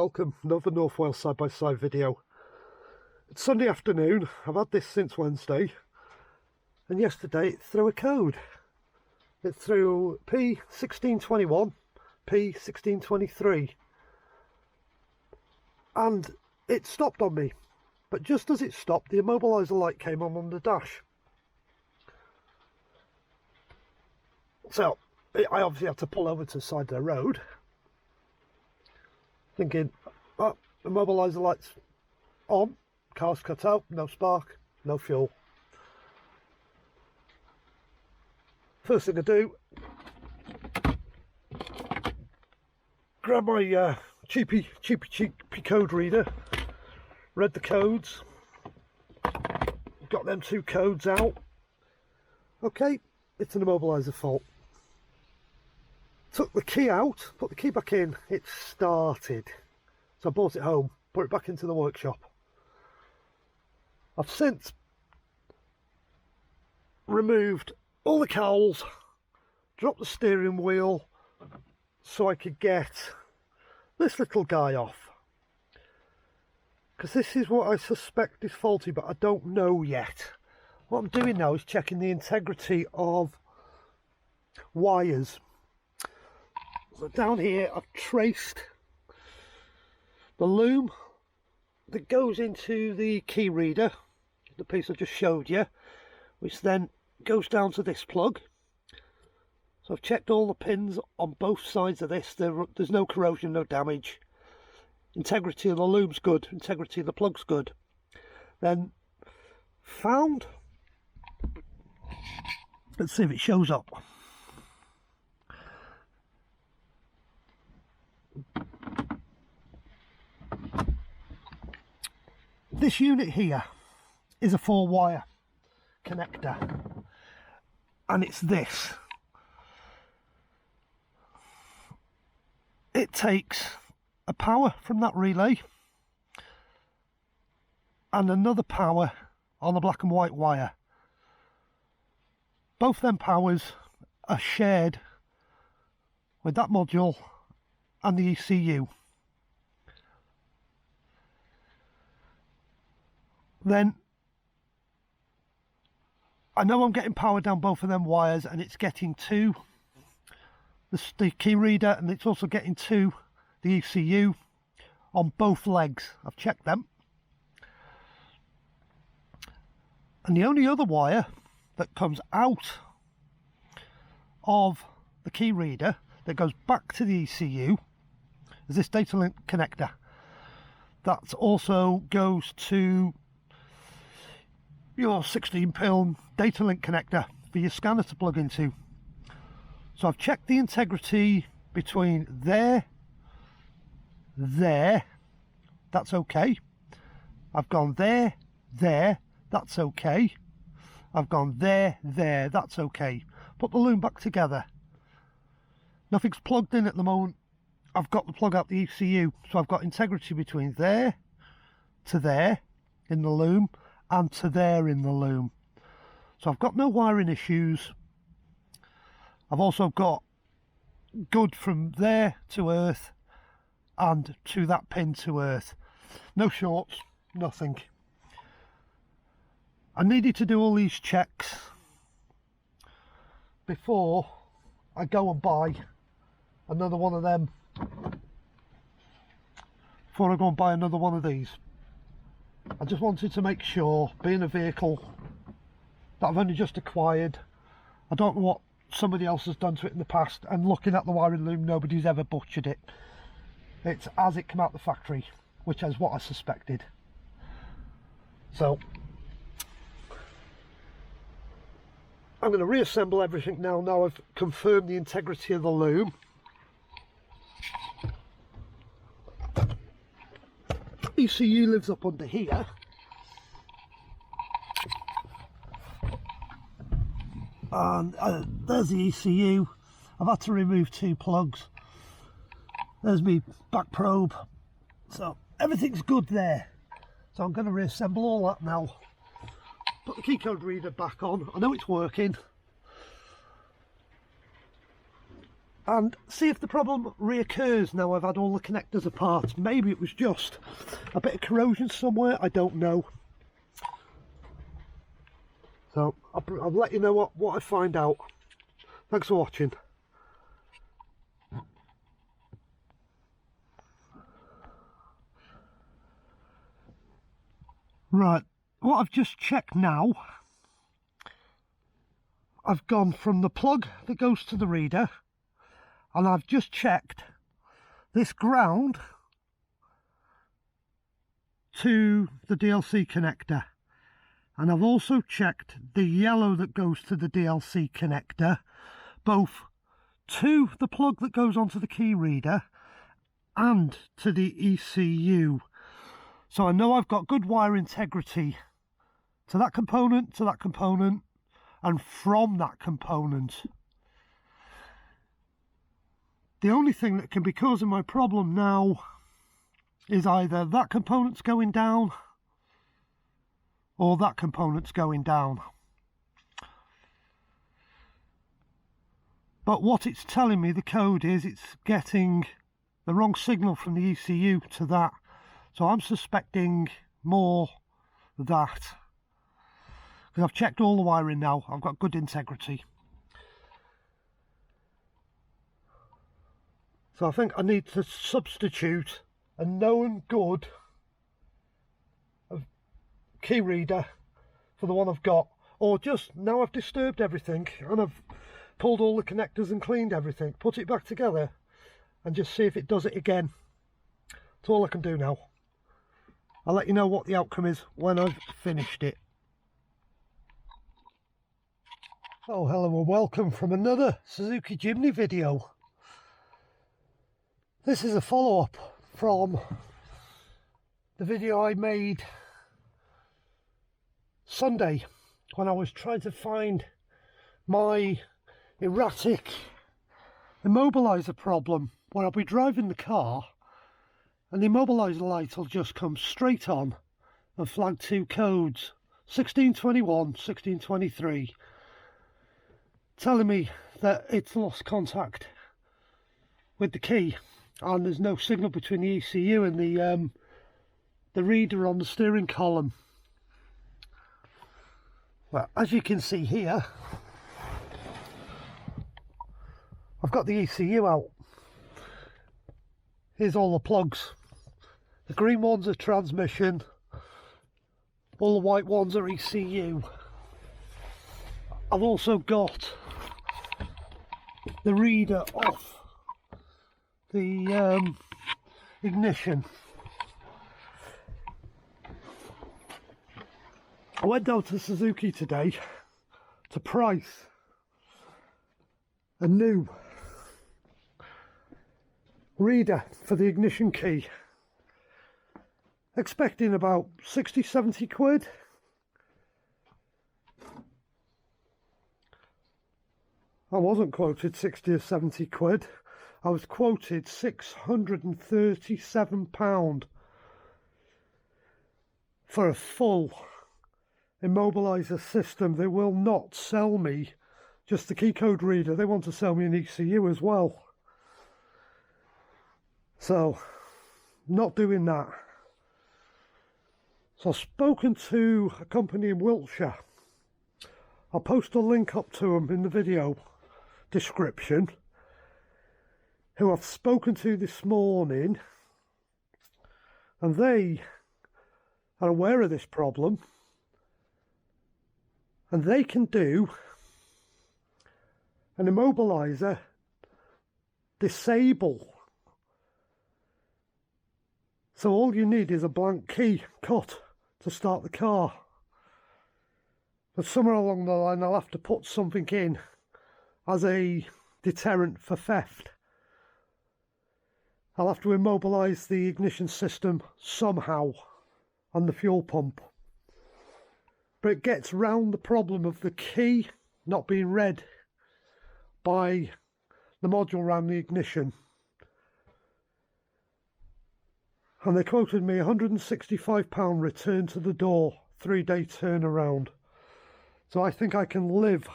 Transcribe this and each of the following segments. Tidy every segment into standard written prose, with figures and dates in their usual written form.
welcome, another North Wales side-by-side video. It's Sunday afternoon, I've had this since Wednesday, and yesterday it threw a code. It threw p1621, p1623, and it stopped on me, but just as it stopped the immobiliser light came on the dash. So I obviously had to pull over to the side of the road, thinking, oh, immobiliser light's on, car's cut out, no spark, no fuel. First thing I do, grab my cheapy code reader, read the codes, got them two codes out. Okay, it's an immobiliser fault. Took the key out, put the key back in, it started. So I brought it home, put it back into the workshop. I've since removed all the cowls, dropped the steering wheel so I could get this little guy off. Because this is what I suspect is faulty, but I don't know yet. What I'm doing now is checking the integrity of wires. So down here I've traced the loom that goes into the key reader, the piece I just showed you, which then goes down to this plug. So I've checked all the pins on both sides of this. There's no corrosion, no damage. Integrity of the loom's good, integrity of the plug's good. Then found, let's see if it shows up. This unit here is a 4-wire connector, and it's this. It takes a power from that relay and another power on the black and white wire. Both them powers are shared with that module and the ECU. Then I know I'm getting power down both of them wires, and it's getting to the key reader, and it's also getting to the ECU on both legs. I've checked them. And the only other wire that comes out of the key reader that goes back to the ECU is this data link connector. That also goes to your 16-pin data link connector for your scanner to plug into. So I've checked the integrity between there, that's okay. I've gone there, that's okay. I've gone there, that's okay. Put the loom back together. Nothing's plugged in at the moment. I've got the plug out the ECU, so I've got integrity between there to there in the loom and to there in the loom. So I've got no wiring issues. I've also got good from there to earth and to that pin to earth. No shorts, nothing. I needed to do all these checks before I go and buy another one of them. Before I go and buy another one of these. I just wanted to make sure, being a vehicle that I've only just acquired, I don't know what somebody else has done to it in the past, and looking at the wiring loom, nobody's ever butchered it. It's as it came out the factory, which is what I suspected. So I'm going to reassemble everything now I've confirmed the integrity of the loom. ECU lives up under here, and there's the ECU. I've had to remove 2 plugs. There's my back probe, so everything's good there. So I'm going to reassemble all that now, put the key code reader back on. I know it's working, and see if the problem reoccurs now I've had all the connectors apart. Maybe it was just a bit of corrosion somewhere, I don't know. So I'll let you know what I find out. Thanks for watching. Right, what I've just checked now, I've gone from the plug that goes to the reader, and I've just checked this ground to the DLC connector, and I've also checked the yellow that goes to the DLC connector, both to the plug that goes onto the key reader and to the ECU. So I know I've got good wire integrity to that component, and from that component. The only thing that can be causing my problem now is either that component's going down or that component's going down. But what it's telling me, the code is, it's getting the wrong signal from the ECU to that. So I'm suspecting more that. Because I've checked all the wiring now, I've got good integrity. So I think I need to substitute a known good key reader for the one I've got. Or just, now I've disturbed everything and I've pulled all the connectors and cleaned everything, put it back together and just see if it does it again. That's all I can do now. I'll let you know what the outcome is when I've finished it. Oh, hello and welcome from another Suzuki Jimny video. This is a follow-up from the video I made Sunday when I was trying to find my erratic immobiliser problem, where I'll be driving the car and the immobiliser light will just come straight on and flag two codes, 1621, 1623, telling me that it's lost contact with the key and there's no signal between the ECU and the reader on the steering column. Well, as you can see here, I've got the ECU out. Here's all the plugs. The green ones are transmission, all the white ones are ECU. I've also got the reader off the ignition. I went down to Suzuki today to price a new reader for the ignition key, expecting about 60-70 quid. I wasn't quoted 60 or 70 quid, I was quoted £637 for a full immobiliser system. They will not sell me just the key code reader, they want to sell me an ECU as well. So, not doing that. So I've spoken to a company in Wiltshire. I'll post a link up to them in the video description, who I've spoken to this morning, and they are aware of this problem, and they can do an immobiliser disable. So all you need is a blank key cut to start the car. But somewhere along the line I'll have to put something in as a deterrent for theft. I'll have to immobilise the ignition system somehow on the fuel pump. But it gets round the problem of the key not being read by the module around the ignition. And they quoted me £165 return to the door, 3-day turnaround. So I think I can live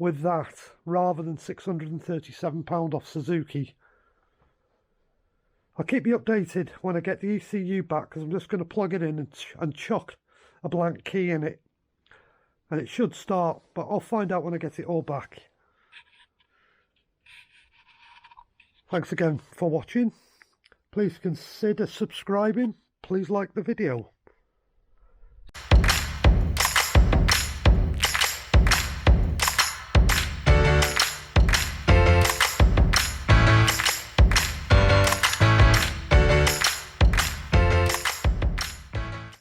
with that rather than £637 off Suzuki. I'll keep you updated when I get the ECU back, because I'm just going to plug it in and chuck a blank key in it, and it should start, but I'll find out when I get it all back. Thanks again for watching. Please consider subscribing. Please like the video.